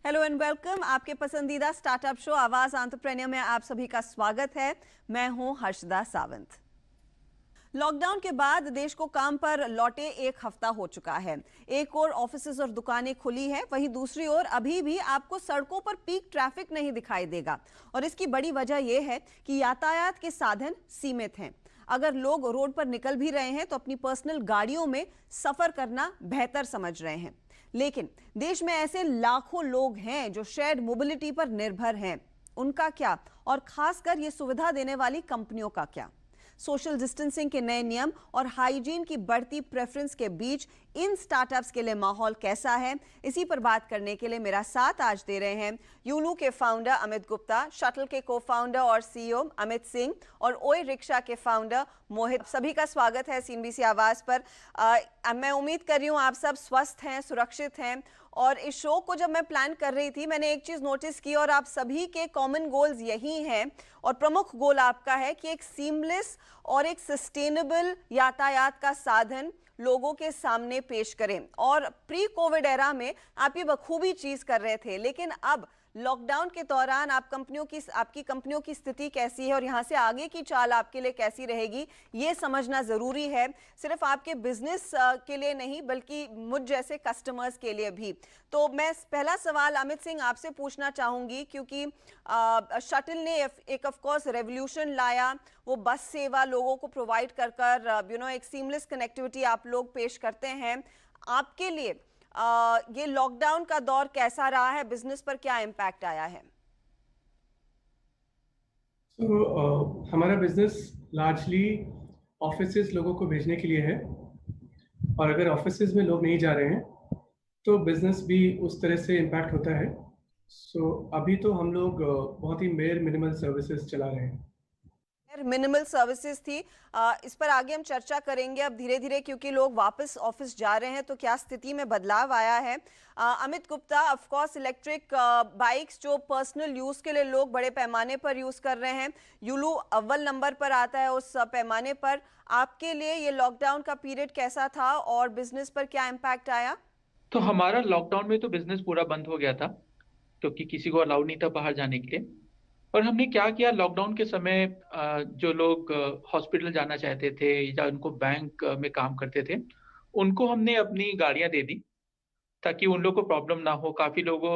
Hello and welcome. आपके पसंदीदा startup show आवाज एंटरप्रेन्योर में आप सभी का स्वागत है। मैं हूं हर्षदा सावंत। लॉकडाउन के बाद देश को काम पर लौटे एक हफ्ता हो चुका है। एक ओर ऑफिसेज और दुकानें खुली हैं, वहीं दूसरी ओर अभी भी आपको सड़कों पर पीक ट्रैफिक नहीं दिखाई देगा। और इसकी बड़ी वजह यह है कि यातायात के साधन सीमित हैं। अगर लोग रोड पर निकल भी रहे हैं तो अपनी पर्सनल गाड़ियों में सफर करना बेहतर समझ रहे हैं। लेकिन देश में ऐसे लाखों लोग हैं जो शेयर्ड मोबिलिटी पर निर्भर हैं। उनका क्या, और खासकर ये सुविधा देने वाली कंपनियों का क्या? सोशल डिस्टेंसिंग के नए नियम और हाइजीन की बढ़ती प्रेफरेंस के बीच इन स्टार्टअप्स के लिए माहौल कैसा है, इसी पर बात करने के लिए मेरा साथ आज दे रहे हैं यूलू के फाउंडर अमित गुप्ता, शटल के को-फाउंडर और सीईओ अमित सिंह और ओए रिक्शा के फाउंडर मोहित। सभी का स्वागत है सीएनबीसी आवाज पर। मैं उम्मीद कर रही हूँ आप सब स्वस्थ हैं, सुरक्षित हैं। और इस शो को जब मैं प्लान कर रही थी, मैंने एक चीज नोटिस की और आप सभी के कॉमन गोल्स यही हैं और प्रमुख गोल आपका है कि एक सीमलेस और एक सस्टेनेबल यातायात का साधन लोगों के सामने पेश करें। और प्री कोविड एरा में आप ये बखूबी चीज कर रहे थे, लेकिन अब लॉकडाउन के दौरान आपकी कंपनियों की स्थिति कैसी है और यहाँ से आगे की चाल आपके लिए कैसी रहेगी, ये समझना जरूरी है। सिर्फ आपके बिजनेस के लिए नहीं, बल्कि मुझ जैसे कस्टमर्स के लिए भी। तो मैं पहला सवाल अमित सिंह आपसे पूछना चाहूंगी, क्योंकि शटल ने एक ऑफ कोर्स रेवोल्यूशन लाया। वो बस सेवा लोगों को प्रोवाइड कर एक सीमलेस कनेक्टिविटी आप लोग पेश करते हैं। आपके लिए ये लॉकडाउन का दौर कैसा रहा है, बिजनेस पर क्या इम्पैक्ट आया है? हमारा बिजनेस लार्जली ऑफिसेज लोगों को भेजने के लिए है, और अगर ऑफिसेज में लोग नहीं जा रहे हैं तो बिजनेस भी उस तरह से इम्पैक्ट होता है। अभी तो हम लोग बहुत ही मिनिमल सर्विसेज चला रहे हैं। मिनिमल सर्विसेज थी, इस पर आगे हम चर्चा करेंगे अब धीरे धीरे, क्योंकि लोग वापस ऑफिस जा रहे हैं तो क्या स्थिति में बदलाव आया है। Amit Gupta, of course electric bikes जो पर्सनल यूज के लिए लोग बड़े पैमाने पर यूज कर रहे हैं, यूलू अव्वल नंबर पर आता है उस पैमाने पर। आपके लिए ये लॉकडाउन का पीरियड कैसा था और बिजनेस पर क्या इम्पैक्ट आया? तो हमारा लॉकडाउन में तो बिजनेस पूरा बंद हो गया था, क्योंकि किसी को अलाउ नहीं था बाहर जाने के लिए। और हमने क्या किया, लॉकडाउन के समय जो लोग हॉस्पिटल जाना चाहते थे या उनको बैंक में काम करते थे, उनको हमने अपनी गाड़ियां दे दी ताकि उन लोगों को प्रॉब्लम ना हो। काफी लोगों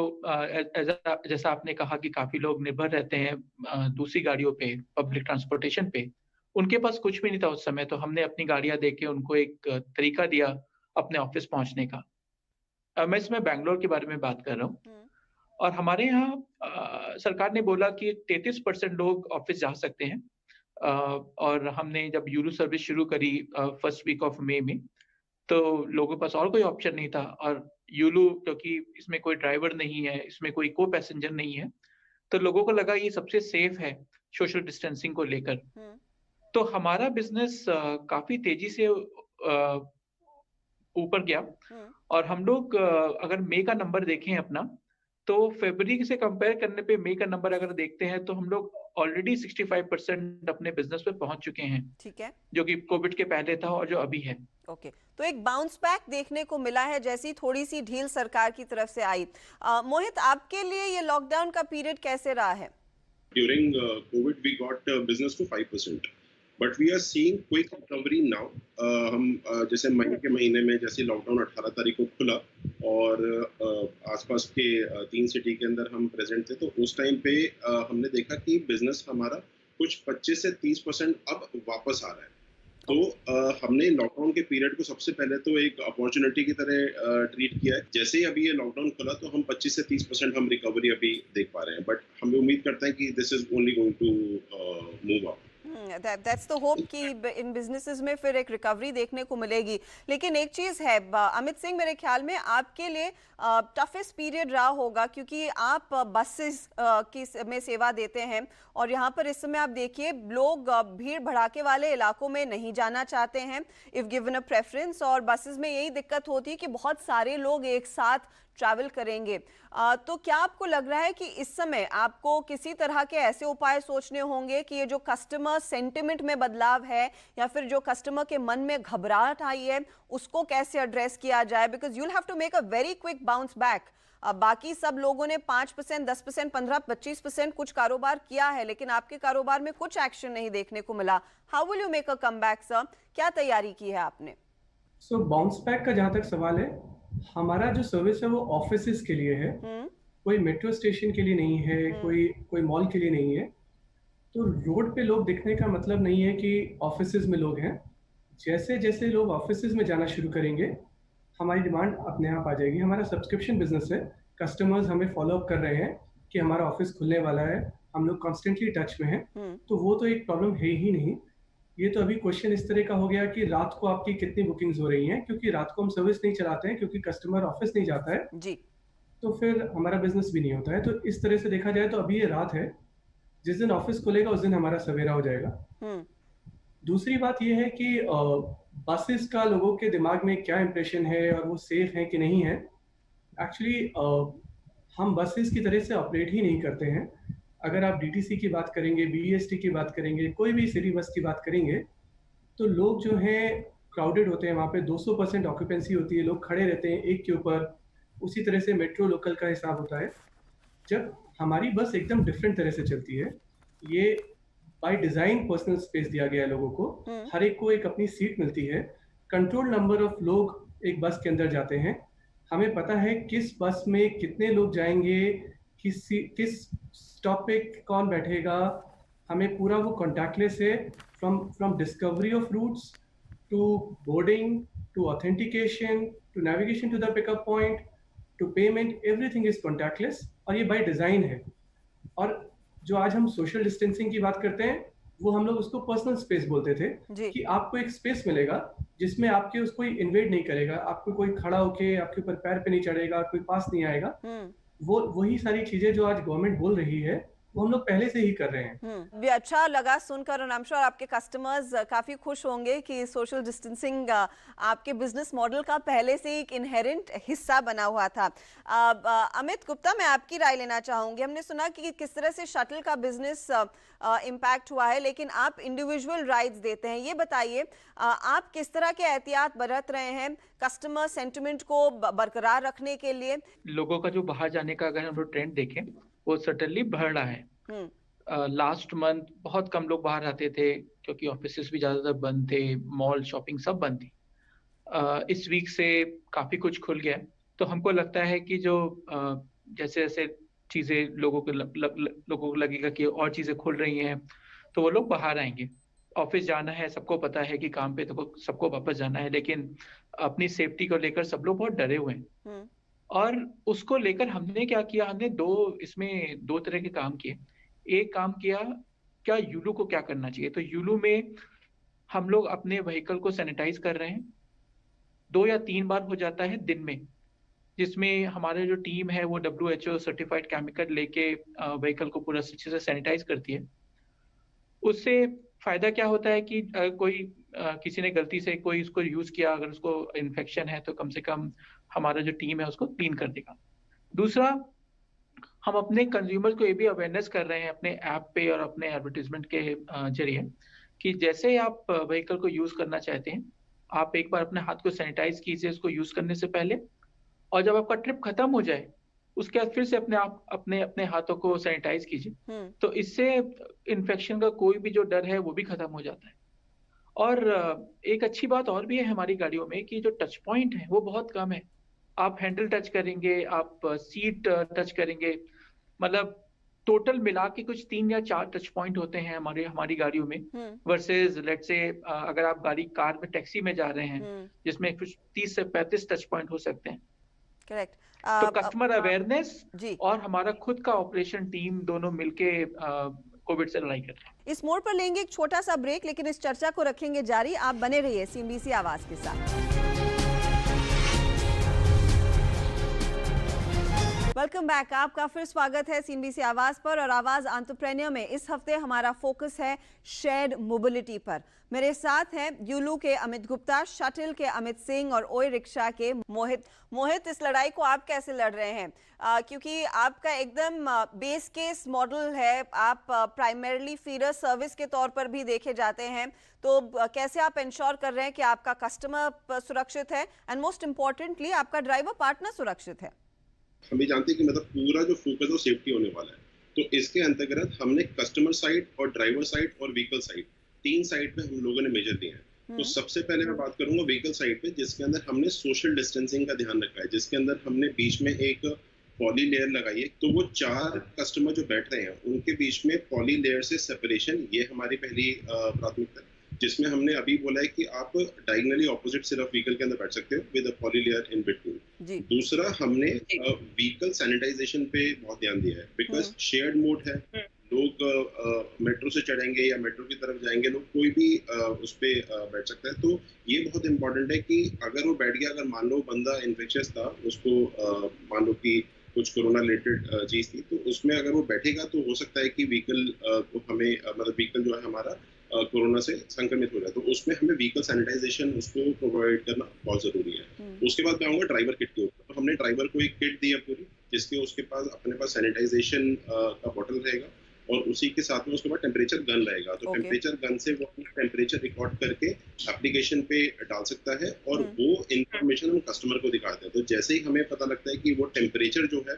जैसा आपने कहा कि काफी लोग निर्भर रहते हैं दूसरी गाड़ियों पे, पब्लिक ट्रांसपोर्टेशन पे। उनके पास कुछ भी नहीं था उस समय, तो हमने अपनी गाड़ियां दे के उनको एक तरीका दिया अपने ऑफिस पहुंचने का। मैं इसमें बैंगलोर के बारे में बात कर रहा हूँ। और हमारे यहाँ सरकार ने बोला कि 33% लोग ऑफिस जा सकते हैं। और हमने जब यूलू सर्विस शुरू करी फर्स्ट वीक ऑफ मई में, तो लोगों के पास और कोई ऑप्शन नहीं था। और यूलू, क्योंकि इसमें कोई ड्राइवर नहीं है, इसमें कोई को पैसेंजर नहीं है, तो लोगों को लगा ये सबसे सेफ है सोशल डिस्टेंसिंग को लेकर। तो हमारा बिजनेस काफी तेजी से ऊपर गया। और हम लोग अगर मई का नंबर देखें अपना, तो फरवरी से कंपेयर करने पे मई का नंबर अगर देखते हैं तो हम लोग ऑलरेडी 65% अपने बिजनेस पे पहुंच चुके हैं। ठीक है, जो कि कोविड के पहले था और जो अभी है। ओके, तो एक बाउंस बैक देखने को मिला है, जैसी थोड़ी सी ढील सरकार की तरफ से आई। मोहित, आपके लिए ये लॉकडाउन का पीरियड कैसे रहा है? During COVID, we got business to 5%. But we are seeing quick recovery now. हम जैसे मई के महीने में जैसे लॉकडाउन 18 तारीख को खुला और आसपास के 3 सिटी के अंदर हम प्रेजेंट थे, तो उस टाइम पे हमने देखा कि बिजनेस हमारा कुछ 25 से 30% अब वापस आ रहा है। तो हमने लॉकडाउन के पीरियड को सबसे पहले तो एक अपॉर्चुनिटी की तरह ट्रीट किया है। जैसे ही अभी ये लॉकडाउन खुला तो हम 25 से 30% हम रिकवरी अभी देख पा रहे हैं, बट हम उम्मीद करते हैं कि this is only going to move up. That's the hope कि इन बिजनेसेस में फिर एक रिकवरी देखने को मिलेगी। लेकिन एक चीज है अमित सिंह, मेरे ख्याल में आपके लिए टफेस्ट पीरियड रहा होगा, क्योंकि आप बसेस में सेवा देते हैं और यहाँ पर इस समय आप देखिए लोग भीड़ भड़ाके वाले इलाकों में नहीं जाना चाहते हैं इफ गिवन अ प्रेफरेंस, और बसेस में यही दिक्कत होती है कि बहुत सारे लोग एक साथ ट्रैवल करेंगे। तो क्या आपको लग रहा है कि इस समय आपको किसी तरह के ऐसे उपाय सोचने होंगे कि ये जो कस्टमर सेंटिमेंट में बदलाव है या फिर जो कस्टमर के मन में घबराहट आई है उसको कैसे एड्रेस किया जाए? Because you will have to make a very quick bounce back बाकी सब लोगों ने 5%, 10%, 15, 25% कुछ कारोबार किया है, लेकिन आपके कारोबार में कुछ एक्शन नहीं देखने को मिला। How will you make a comeback sir? क्या तैयारी की है आपने? सो बाउंस बैक का जहाँ तक सवाल है, हमारा जो सर्विस है वो ऑफिसेज के लिए है, कोई मेट्रो स्टेशन के लिए नहीं है, कोई मॉल के लिए नहीं है। तो रोड पे लोग दिखने का मतलब नहीं है कि ऑफिसेज में लोग हैं। जैसे जैसे लोग ऑफिसेज में जाना शुरू करेंगे, हमारी डिमांड अपने आप आ जाएगी। हमारा सब्सक्रिप्शन बिजनेस है, कस्टमर्स हमें फॉलो अप कर रहे हैं कि हमारा ऑफिस खुलने वाला है, हम लोग कॉन्स्टेंटली टच में हैं। तो वो तो एक प्रॉब्लम है ही नहीं। ये तो अभी क्वेश्चन इस तरह का हो गया कि रात को आपकी कितनी बुकिंग्स हो रही हैं, क्योंकि रात को हम सर्विस नहीं चलाते हैं, क्योंकि कस्टमर ऑफिस नहीं जाता है जी। तो फिर हमारा बिजनेस भी नहीं होता है। तो इस तरह से देखा जाए तो अभी ये रात है, जिस दिन ऑफिस खुलेगा उस दिन हमारा सवेरा हो जाएगा। दूसरी बात ये है कि बसेस का लोगों के दिमाग में क्या इंप्रेशन है और वो सेफ है कि नहीं है। एक्चुअली हम बसेस की तरह से ऑपरेट ही नहीं करते हैं। अगर आप डीटीसी की बात करेंगे, बीईएसटी की बात करेंगे, कोई भी सिटी बस की बात करेंगे, तो लोग जो हैं क्राउडेड होते हैं, वहाँ पे 200% ऑक्यूपेंसी होती है, लोग खड़े रहते हैं एक के ऊपर। उसी तरह से मेट्रो लोकल का हिसाब होता है। जब हमारी बस एकदम डिफरेंट तरह से चलती है, ये बाय डिजाइन पर्सनल स्पेस दिया गया है लोगों को, हर एक को एक अपनी सीट मिलती है, कंट्रोल नंबर ऑफ लोग एक बस के अंदर जाते हैं, हमें पता है किस बस में कितने लोग जाएंगे, किस स्टॉप पे कौन बैठेगा, हमें पूरा वो कॉन्टैक्टलेस है। From discovery of routes to boarding to authentication to navigation to the pickup point to payment, everything is contactless और ये बाय डिजाइन है। और जो आज हम सोशल डिस्टेंसिंग की बात करते हैं, वो हम लोग उसको पर्सनल स्पेस बोलते थे कि आपको एक स्पेस मिलेगा जिसमें आपके उसको कोई इन्वेड नहीं करेगा, आपको कोई खड़ा होके आपके ऊपर पैर पे नहीं चढ़ेगा, कोई पास नहीं आएगा। वो वही सारी चीजें जो आज गवर्नमेंट बोल रही है वो हम लोग पहले से ही कर रहे हैं। भी अच्छा लगा सुनकर और आई एम श्योर आपके कस्टमर्स काफी खुश होंगे कि सोशल डिस्टेंसिंग आपके बिजनेस मॉडल का पहले से एक इनहेरेंट हिस्सा बना हुआ था। अमित गुप्ता, मैं आपकी राय लेना चाहूंगी। हमने सुना कि किस तरह से शटल का बिजनेस इम्पैक्ट हुआ है, लेकिन आप इंडिविजुअल राइड्स देते हैं। ये बताइए आप किस तरह के एहतियात बरत रहे हैं कस्टमर सेंटिमेंट को बरकरार रखने के लिए? लोगों का जो बाहर जाने का अगर हम लोग ट्रेंड देखें वो सर्टेनली बढ़ रहा है। लास्ट मंथ बहुत कम लोग बाहर आते थे क्योंकि ऑफिसेस भी ज्यादातर बंद थे, मॉल शॉपिंग सब बंद थी। इस वीक से काफी कुछ खुल गया है, तो हमको लगता है कि जो जैसे जैसे चीजें लोगों को लगेगा कि और चीजें खुल रही हैं तो वो लोग बाहर आएंगे। ऑफिस जाना है, सबको पता है कि काम पे तो सबको वापस जाना है, लेकिन अपनी सेफ्टी को लेकर सब लोग बहुत डरे हुए हैं। और उसको लेकर हमने क्या किया, हमने दो तरह के काम किए। एक काम किया, क्या यूलू को क्या करना चाहिए, तो यूलू में हम लोग अपने व्हीकल को सैनिटाइज कर रहे हैं 2 या 3 बार हो जाता है दिन में, जिसमें हमारे जो टीम है वो WHO सर्टिफाइड केमिकल लेके व्हीकल को पूरा अच्छे से सैनिटाइज करती है। उससे फायदा क्या होता है कि किसी ने गलती से कोई इसको यूज किया, अगर उसको इन्फेक्शन है तो कम से कम हमारा जो टीम है उसको क्लीन कर देगा। दूसरा, हम अपने कंज्यूमर्स को ये भी अवेयरनेस कर रहे हैं अपने ऐप पे और अपने एडवर्टीजमेंट के जरिए कि जैसे आप व्हीकल को यूज करना चाहते हैं, आप एक बार अपने हाथ को सैनिटाइज कीजिए उसको यूज करने से पहले, और जब आपका ट्रिप खत्म हो जाए उसके बाद फिर से अपने हाथों को सैनिटाइज कीजिए। तो इससे इन्फेक्शन का कोई भी जो डर है वो भी खत्म हो जाता है। और एक अच्छी बात और भी है हमारी गाड़ियों में कि जो टच पॉइंट है वो बहुत कम है। आप हैंडल टच करेंगे, आप सीट टच करेंगे, मतलब टोटल मिला के कुछ 3 या 4 टच पॉइंट होते हैं हमारी गाड़ियों में, वर्सेस लेट्स से अगर आप कार में टैक्सी में जा रहे हैं जिसमें कुछ 30 से 35 टच पॉइंट हो सकते हैं। करेक्ट। तो कस्टमर अवेयरनेस और हमारा खुद का ऑपरेशन टीम दोनों मिलके कोविड से लड़ाई कर रहे हैं। इस मोड़ पर लेंगे एक छोटा सा ब्रेक, लेकिन इस चर्चा को रखेंगे जारी। आप बने रहिए CNBC आवाज के साथ। वेलकम बैक, आपका फिर स्वागत है CNBC आवाज पर और आवाज एंटरप्रेन्योर में। इस हफ्ते हमारा फोकस है शेयर्ड मोबिलिटी पर। मेरे साथ हैं यूलू के अमित गुप्ता, शटल के अमित सिंह और ओई रिक्शा के मोहित, इस लड़ाई को आप कैसे लड़ रहे हैं? क्योंकि आपका एकदम बेस केस मॉडल है, आप प्राइमरीली फीडर सर्विस के तौर पर भी देखे जाते हैं, तो कैसे आप इंश्योर कर रहे हैं कि आपका कस्टमर सुरक्षित है एंड मोस्ट इम्पोर्टेंटली आपका ड्राइवर पार्टनर सुरक्षित है? हम ये जानते हैं कि मतलब पूरा जो फोकस है वो सेफ्टी होने वाला है। तो इसके अंतर्गत हमने कस्टमर साइड और ड्राइवर साइड और व्हीकल साइड 3 साइड पे हम लोगों ने मेजर दिए हैं। तो सबसे पहले मैं बात करूंगा व्हीकल साइड पे, जिसके अंदर हमने सोशल डिस्टेंसिंग का ध्यान रखा है, जिसके अंदर हमने बीच में एक पॉली लेयर लगाई है। तो वो 4 कस्टमर जो बैठ रहे हैं उनके बीच में पॉली लेयर से सेपरेशन, ये हमारी पहली प्राथमिकता है, जिसमें हमने अभी बोला है कि आप डायगनली ऑपोजिट सिर्फ व्हीकल के अंदर बैठ सकते हो with a poly layer in between. दूसरा, हमने व्हीकल सैनिटाइजेशन पे बहुत ध्यान दिया है, बिकॉज शेयर्ड मोड है। लोग मेट्रो से चढ़ेंगे या मेट्रो की तरफ जाएंगे, लोग कोई भी उस पे बैठ सकता है। तो ये बहुत इंपॉर्टेंट है कि अगर वो बैठ गया, अगर मान लो बंदा इन्फेक्शियस था, उसको मान लो कि कुछ कोरोना रिलेटेड चीज थी, तो उसमें अगर वो बैठेगा तो हो सकता है कि व्हीकल को हमें मतलब व्हीकल जो है हमारा कोरोना से संक्रमित हो जाए। तो उसमें हमें व्हीकल सैनिटाइजेशन उसको प्रोवाइड करना बहुत जरूरी है। उसके बाद मैं आऊंगा ड्राइवर किट के ऊपर। तो हमने ड्राइवर को एक किट दी है पूरी, जिसके उसके पास अपने पास सैनिटाइजेशन का बॉटल रहेगा और उसी के साथ में उसके बाद टेम्परेचर गन रहेगा। तो टेम्परेचर गन से वो अपना टेम्परेचर रिकॉर्ड करके एप्लीकेशन पे डाल सकता है और वो इंफॉर्मेशन हम कस्टमर को दिखाते हैं। तो जैसे ही हमें पता लगता है कि वो टेम्परेचर जो है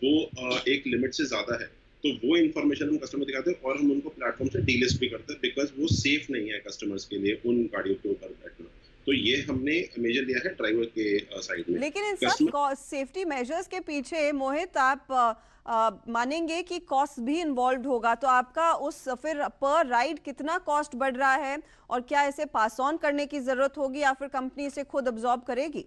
वो एक लिमिट से ज्यादा है, तो वो इन्फॉर्मेशन हम कस्टमर दिखाते हैं और हम उनको प्लेटफॉर्म से डीलिस्ट भी करते हैं, बिकॉज वो सेफ नहीं है कस्टमर्स के लिए उन गाड़ियों के ऊपर बैठना। तो ये हमने मेजर लिया है ड्राइवर के साइड में। लेकिन इन सब सेफ्टी मेजर्स के पीछे मोहित आप मानेंगे कि कॉस्ट भी इन्वॉल्व होगा, तो आपका उस फिर पर राइड कितना कॉस्ट बढ़ रहा है और क्या इसे पास ऑन करने की जरूरत होगी या फिर कंपनी इसे खुद अब्सॉर्ब करेगी?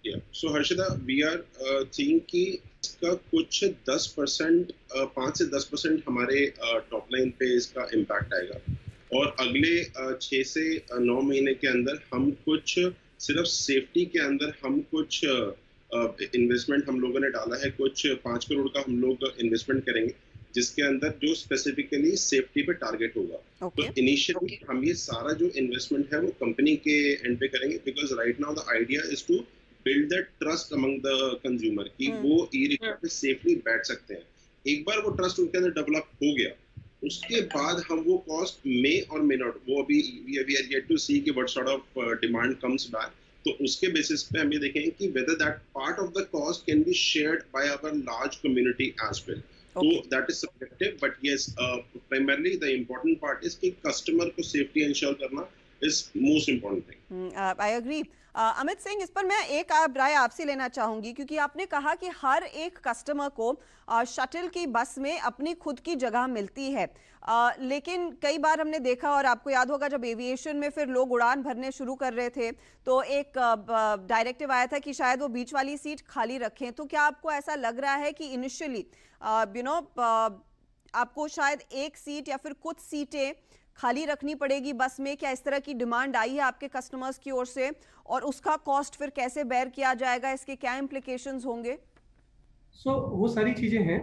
सो हर्षिता, वी आर सीइंग कि इसका कुछ 10%, 5 से 10% हमारे टॉप लाइन पे इसका इम्पैक्ट आएगा और अगले 6 से 9 महीने के अंदर हम कुछ सिर्फ सेफ्टी के अंदर हम कुछ इन्वेस्टमेंट हम लोगों ने डाला है, कुछ 5 करोड़ का हम लोग इन्वेस्टमेंट करेंगे, जिसके अंदर जो स्पेसिफिकली सेफ्टी पे टारगेट होगा। तो इनिशियली हम ये सारा जो इन्वेस्टमेंट है वो कंपनी के एंड पे करेंगे, because right now the idea is to build that trust among the consumer कि वो ई-रिक्शा पे सेफली बैठ सकते हैं। एक बार वो ट्रस्ट उनके अंदर डेवलप हो गया, उसके बाद हम वो कॉस्ट मे और मे नॉट, वो अभी we are yet to see कि what sort of demand comes back. तो उसके बेसिस पे हम ये देखेंगे कि whether that part of the cost can be shared by our large community as well. तो that is subjective, but yes primarily the important part is कि customer को सेफ्टी इंश्योर करना is most important thing. I agree. Amit Singh, इस पर मैं एक राय आपसे लेना चाहूंगी, क्योंकि आपने कहा कि हर एक कस्टमर को शटल की बस में अपनी खुद की जगह मिलती है, लेकिन कई बार हमने देखा और आपको याद होगा जब एविएशन में फिर लोग उड़ान भरने शुरू कर रहे थे तो एक डायरेक्टिव आया था कि शायद वो बीच वाली सीट खाली रखें। तो क्या आपको ऐसा लग रहा है कि इनिशियली आपको शायद एक सीट या फिर कुछ सीटें खाली रखनी पड़ेगी बस में? क्या इस तरह की डिमांड आई है आपके कस्टमर्स की ओर से और उसका कॉस्ट फिर कैसे बेयर किया जाएगा, इसके क्या इम्प्लीकेशंस होंगे? वो सारी चीजें हैं।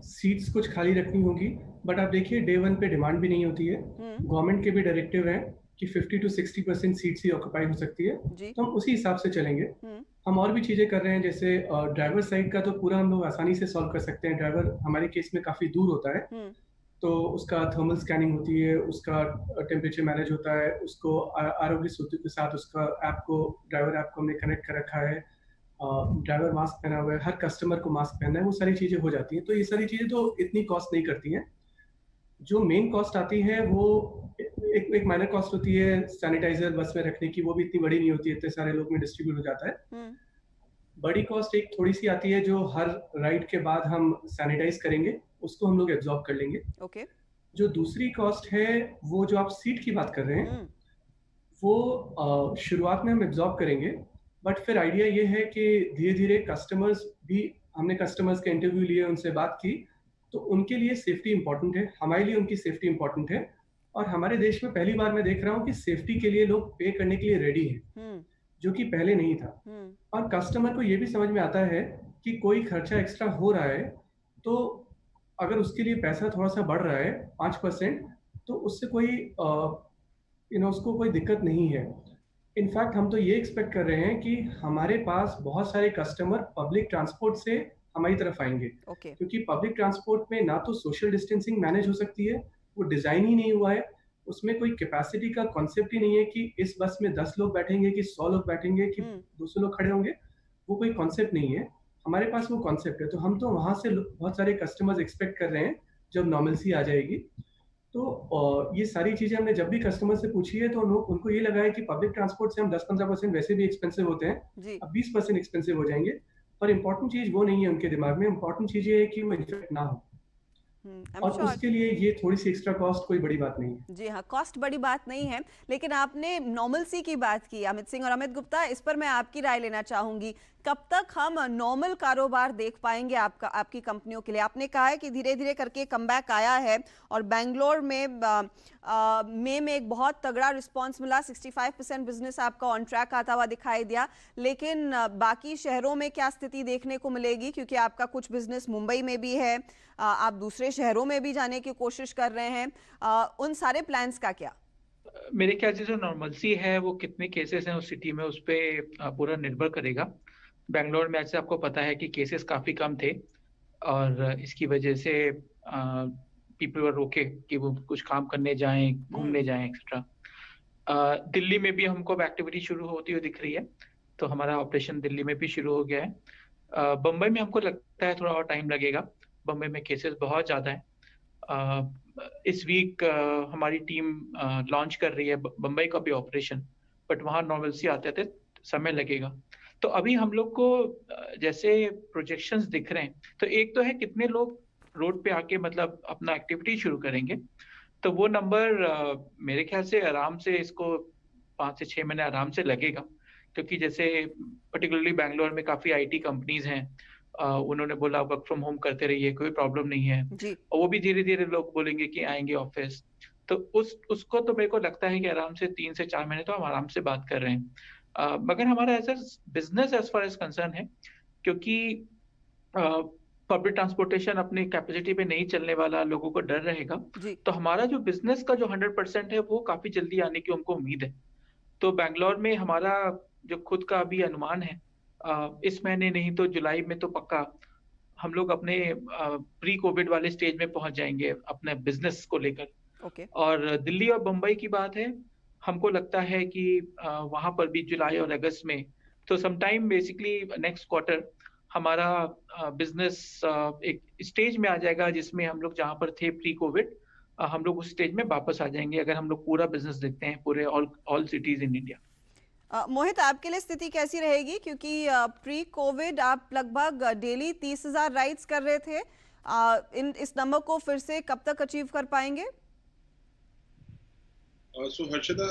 सीट्स कुछ खाली रखनी होगी, बट आप देखिए डे 1 पे डिमांड भी नहीं होती है। गवर्नमेंट के भी डायरेक्टिव है कि 50 to 60% सीट्स ही ऑक्यूपाई हो सकती है, तो हम उसी हिसाब से चलेंगे। हम और भी चीजें कर रहे हैं, जैसे ड्राइवर साइड का तो पूरा हम लोग आसानी से सॉल्व कर सकते हैं। ड्राइवर हमारे केस में काफी दूर होता है, तो उसका थर्मल स्कैनिंग होती है, उसका टेम्परेचर मैनेज होता है, उसको आरोग्य सेतु के साथ उसका ऐप को, ड्राइवर ऐप को हमने कनेक्ट कर रखा है। ड्राइवर मास्क पहना हुआ है, हर कस्टमर को मास्क पहनना है, वो सारी चीजें हो जाती हैं। तो ये सारी चीजें तो इतनी कॉस्ट नहीं करती हैं। जो मेन कॉस्ट आती है वो एक माइनर कॉस्ट होती है सैनिटाइजर बस में रखने की, वो भी इतनी बड़ी नहीं होती है, इतने सारे लोग में डिस्ट्रीब्यूट हो जाता है। बड़ी कॉस्ट एक थोड़ी सी आती है जो हर राइड के बाद हम सैनिटाइज करेंगे, उसको हम लोग एब्जॉर्ब कर लेंगे। जो दूसरी कॉस्ट है वो जो आप सीट की बात कर रहे हैं, वो शुरुआत में हम एब्जॉर्ब करेंगे, बट फिर आइडिया ये है कि धीरे धीरे कस्टमर्स भी, हमने कस्टमर्स के इंटरव्यू लिए, उनसे बात की, तो उनके लिए सेफ्टी इंपॉर्टेंट है, हमारे लिए उनकी सेफ्टी इंपॉर्टेंट है। और हमारे देश में पहली बार मैं देख रहा हूँ कि सेफ्टी के लिए लोग पे करने के लिए रेडी हैं, जो कि पहले नहीं था। और कस्टमर को ये भी समझ में आता है कि कोई खर्चा एक्स्ट्रा हो रहा है, तो अगर उसके लिए पैसा थोड़ा सा बढ़ रहा है 5%, तो उससे कोई उसको कोई दिक्कत नहीं है। इनफैक्ट हम तो ये एक्सपेक्ट कर रहे हैं कि हमारे पास बहुत सारे कस्टमर पब्लिक ट्रांसपोर्ट से हमारी तरफ आएंगे, क्योंकि पब्लिक ट्रांसपोर्ट में ना तो सोशल डिस्टेंसिंग मैनेज हो सकती है, वो डिजाइन ही नहीं हुआ है, उसमें कोई कैपेसिटी का कॉन्सेप्ट ही नहीं है कि इस बस में 10 लोग बैठेंगे कि 100 लोग बैठेंगे कि 200 लोग खड़े होंगे, वो कोई कॉन्सेप्ट नहीं है। हमारे पास वो कॉन्सेप्ट है, तो हम तो वहाँ से बहुत सारे कस्टमर्स एक्सपेक्ट कर रहे हैं जब नॉर्मलसी आ जाएगी। तो ये सारी चीज़ें हमने जब भी कस्टमर से पूछी है, तो उनको ये लगा है कि पब्लिक ट्रांसपोर्ट से हम 10-15% वैसे भी एक्सपेंसिव होते हैं, जी। अब 20% एक्सपेंसिव हो जाएंगे। पर इम्पोर्टेंट चीज़ वो नहीं है उनके दिमाग में, इम्पोर्टेंट चीज़ ये है कि वो इन्फेक्ट ना हो, आई एम और श्योर। उसके लिए ये थोड़ी सी एक्स्ट्रा कॉस्ट कोई बड़ी बात नहीं है। जी हाँ, कॉस्ट बड़ी बात नहीं है, लेकिन आपने नॉर्मलसी की बात की अमित सिंह और अमित गुप्ता, इस पर मैं आपकी राय लेना चाहूंगी। कब तक हम नॉर्मल कारोबार देख पाएंगे आपकी कंपनियों के लिए? आपने कहा है कि धीरे धीरे करके कमबैक आया है और बैंगलोर में मई में एक बहुत तगड़ा रिस्पांस मिला, 65% बिजनेस आपका ऑन ट्रैक आता हुआ दिखाई दिया। लेकिन बाकी शहरों में क्या स्थिति देखने को मिलेगी, क्योंकि आपका कुछ बिजनेस मुंबई में भी है, आप दूसरे शहरों में भी जाने की कोशिश कर रहे हैं, उन सारे प्लान्स का क्या? मेरे ख्याल से जो नॉर्मलसी है वो कितने केसेस हैं उस सिटी में, उस पर पूरा निर्भर करेगा। बेंगलोर में ऐसे आपको पता है कि केसेस काफ़ी कम थे और इसकी वजह से पीपल वर रोके कि वो कुछ काम करने जाएं, घूमने जाएं एक्सेट्रा। दिल्ली में भी हमको अब एक्टिविटी शुरू होती हुई दिख रही है, तो हमारा ऑपरेशन दिल्ली में भी शुरू हो गया है। बम्बई में हमको लगता है थोड़ा और टाइम लगेगा, बम्बई में केसेस बहुत ज़्यादा हैं। इस वीक हमारी टीम लॉन्च कर रही है बम्बई का भी ऑपरेशन, बट वहाँ नॉर्मलसी आते आते समय लगेगा। तो अभी हम लोग को जैसे प्रोजेक्शंस दिख रहे हैं, तो एक तो है कितने लोग रोड पे आके मतलब अपना एक्टिविटी शुरू करेंगे, तो वो नंबर मेरे ख्याल से आराम से इसको 5 से 6 महीने आराम से लगेगा, क्योंकि जैसे पर्टिकुलरली बैंगलोर में काफ़ी आईटी कंपनीज हैं, उन्होंने बोला वर्क फ्रॉम होम करते रहिए, कोई प्रॉब्लम नहीं है, जी। और वो भी धीरे-धीरे लोग बोलेंगे कि आएँगे ऑफ़िस। तो उसको तो मेरे को लगता है कि आराम से 3 से 4 महीने तो हम आराम से बात कर रहे हैं। मगर हमारा as a business as far as concern है, क्योंकि पब्लिक ट्रांसपोर्टेशन अपनी कैपेसिटी पे नहीं चलने वाला, लोगों को डर रहेगा, जी। तो हमारा जो बिज़नेस का जो 100% है, वो काफ़ी जल्दी आने की हमको उम्मीद है। तो बैंगलोर में हमारा जो खुद का अभी अनुमान है, इस महीने नहीं तो जुलाई में तो पक्का हम लोग अपने प्री कोविड वाले स्टेज में पहुंच जाएंगे अपने बिजनेस को लेकर। ओके। और दिल्ली और मुंबई की बात है, हमको लगता है कि वहां पर भी जुलाई और अगस्त में, तो समटाइम बेसिकली नेक्स्ट क्वार्टर हमारा बिजनेस एक स्टेज में आ जाएगा जिसमें हम लोग जहां पर थे प्री कोविड, हम लोग उस स्टेज में वापस आ जाएंगे, अगर हम लोग पूरा बिजनेस देखते हैं पूरे ऑल सिटीज इन इंडिया। मोहित, आपके लिए स्थिति कैसी रहेगी, क्योंकि प्री कोविड आप लगभग डेली 30,000 राइड्स कर रहे थे, इस नंबर को फिर से कब तक अचीव कर पाएंगे? So Harshada,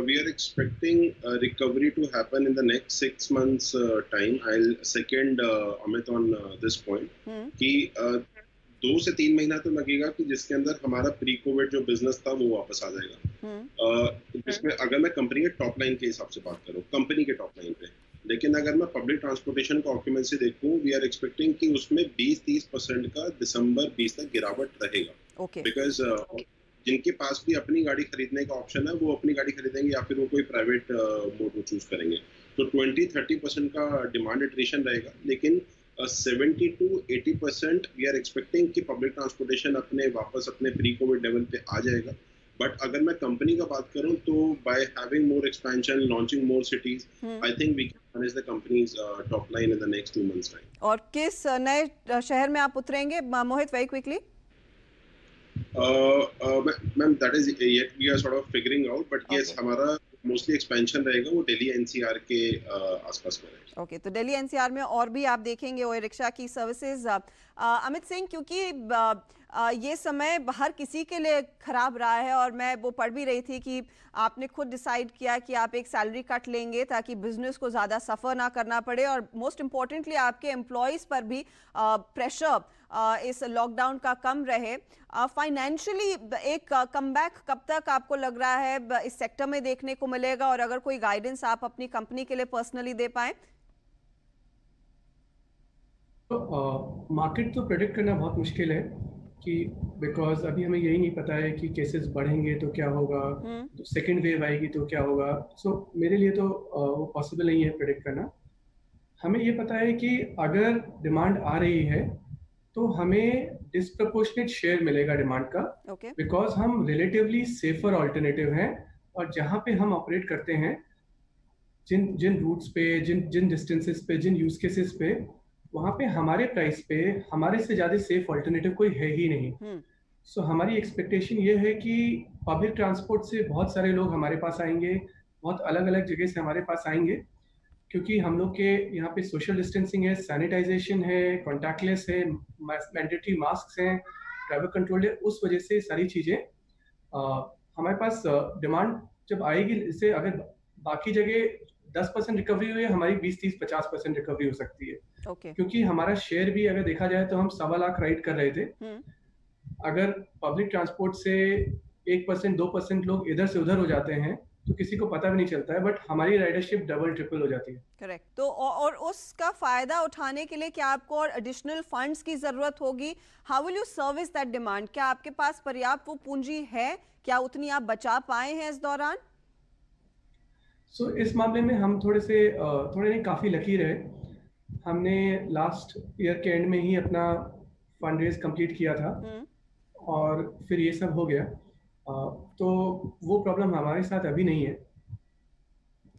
we are expecting recovery to happen in the next 6 months time. I'll second Amit on this point कि 2 से 3 महीना तो लगेगा कि जिसके अंदर हमारा प्री कोविड जो बिजनेस था वो वापस आ जाएगा। जिसमें अगर मैं कंपनी के टॉप लाइन के हिसाब से बात करूँ, कंपनी के टॉप लाइन पे, लेकिन अगर मैं पब्लिक ट्रांसपोर्टेशन का ऑक्यूपेंसी देखूँ, वी आर एक्सपेक्टिंग कि उसमें 20-30% का दिसंबर 20 तक गिरावट रहेगा। ओके। बिकॉज जिनके पास भी अपनी गाड़ी खरीदने का ऑप्शन है, वो अपनी गाड़ी खरीदेंगे या फिर वो कोई प्राइवेट मोड को चूज करेंगे। तो 20-30% का डिमांड एट्रिशन रहेगा, लेकिन 70 to 80% वी आर एक्सपेक्टिंग कि पब्लिक ट्रांसपोर्टेशन वापस अपने प्री कोविड लेवल पे आ जाएगा। बट अगर मैं कंपनी का बात करूं, तो by having more expansion, launching more cities, I think we can manage the company's top line in the next 2 months time. और किस नए शहर में आप उतरेंगे Mohit, very quickly? Ma'am, that is yet we are sort of figuring out, but yes, हमारा mostly expansion रहेगा वो दिल्ली एनसीआर के आसपास में रहेगा। ओके, तो दिल्ली एनसीआर में और भी आप देखेंगे ओए रिक्शा की सर्विसेज। अमित सिंह, क्योंकि ये समय हर किसी के लिए खराब रहा है, और मैं वो पढ़ भी रही थी कि आपने खुद डिसाइड किया कि आप एक सैलरी कट लेंगे ताकि बिजनेस को ज़्यादा सफ़र ना करना पड़े, और मोस्ट इम्पॉर्टेंटली आपके एम्प्लॉयज़ पर भी प्रेशर इस लॉकडाउन का कम रहे। फाइनेंशियली एक कमबैक कब तक आपको लग रहा है इस सेक्टर में देखने को मिलेगा, और अगर कोई गाइडेंस आप अपनी कंपनी के लिए पर्सनली दे पाएं? तो मार्केट तो प्रेडिक्ट करना बहुत मुश्किल है, कि बिकॉज अभी हमें यही नहीं पता है कि केसेस बढ़ेंगे तो क्या होगा, तो सेकेंड वेव आएगी तो क्या होगा। सो मेरे लिए तो वो पॉसिबल नहीं है प्रेडिक्ट करना। हमें ये पता है कि अगर डिमांड आ रही है तो हमें डिस्प्रपोर्शनेट शेयर मिलेगा डिमांड का, बिकॉज हम रिलेटिवली सेफर ऑल्टरनेटिव हैं, और जहाँ पे हम ऑपरेट करते हैं, जिन रूट्स पे, जिन डिस्टेंसेस पे, जिन यूज केसेस पे वहाँ पे हमारे प्राइस पे हमारे से ज़्यादा सेफ ऑल्टरनेटिव कोई है ही नहीं। सो हमारी एक्सपेक्टेशन ये है कि पब्लिक ट्रांसपोर्ट से बहुत सारे लोग हमारे पास आएंगे, बहुत अलग अलग जगह से हमारे पास आएंगे, क्योंकि हम लोग के यहाँ पे सोशल डिस्टेंसिंग है, सैनिटाइजेशन है, कॉन्टैक्टलेस है, मैंडेटरी मास्क हैं, ट्रैवल कंट्रोल है। उस वजह से सारी चीज़ें हमारे पास डिमांड जब आएगी, इससे अगर बाकी जगह 10% रिकवरी हुई है, हमारी 20-30-50% रिकवरी हो सकती है। क्योंकि हमारा शेयर भी अगर देखा जाए तो हम 1.25 लाख राइड कर रहे थे। अगर पब्लिक ट्रांसपोर्ट से 1% 2% लोग इधर से उधर हो जाते हैं तो किसी को पता भी नहीं चलता है, बट हमारी राइडरशिप डबल ट्रिपल हो जाती है। करेक्ट। तो और उसका फायदा उठाने के लिए क्या आपको और एडिशनल फंड्स की जरूरत होगी? How will you service that demand? क्या आपके पास पर्याप्त वो पूंजी है? क्या उतनी आप बचा पाए हैं इस दौरान? इस मामले में हम थोड़े नहीं, काफ़ी लकी रहे। हमने लास्ट ईयर के एंड में ही अपना फंड रेज कंप्लीट किया था और फिर ये सब हो गया। तो वो प्रॉब्लम हमारे साथ अभी नहीं है।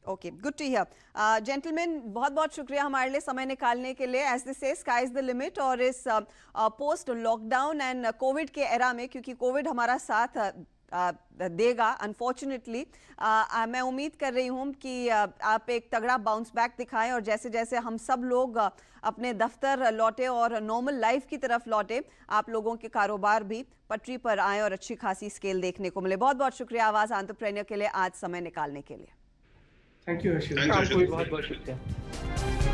Okay, good to hear. Gentleman, बहुत बहुत शुक्रिया हमारे लिए समय निकालने के लिए। एज दे से स्काई इज द लिमिट, और इस पोस्ट लॉकडाउन एंड कोविड के एरा में, क्योंकि कोविड हमारा साथ देगा अनफॉर्चुनेटली, मैं उम्मीद कर रही हूँ कि आप एक तगड़ा बाउंस बैक दिखाएं, और जैसे जैसे हम सब लोग अपने दफ्तर लौटे और नॉर्मल लाइफ की तरफ लौटे, आप लोगों के कारोबार भी पटरी पर आए और अच्छी खासी स्केल देखने को मिले। बहुत बहुत शुक्रिया आवाज़ एंटरप्रेन्योर के लिए आज समय निकालने के लिए। Thank you. आपको भी बहुत बहुत शुक्रिया।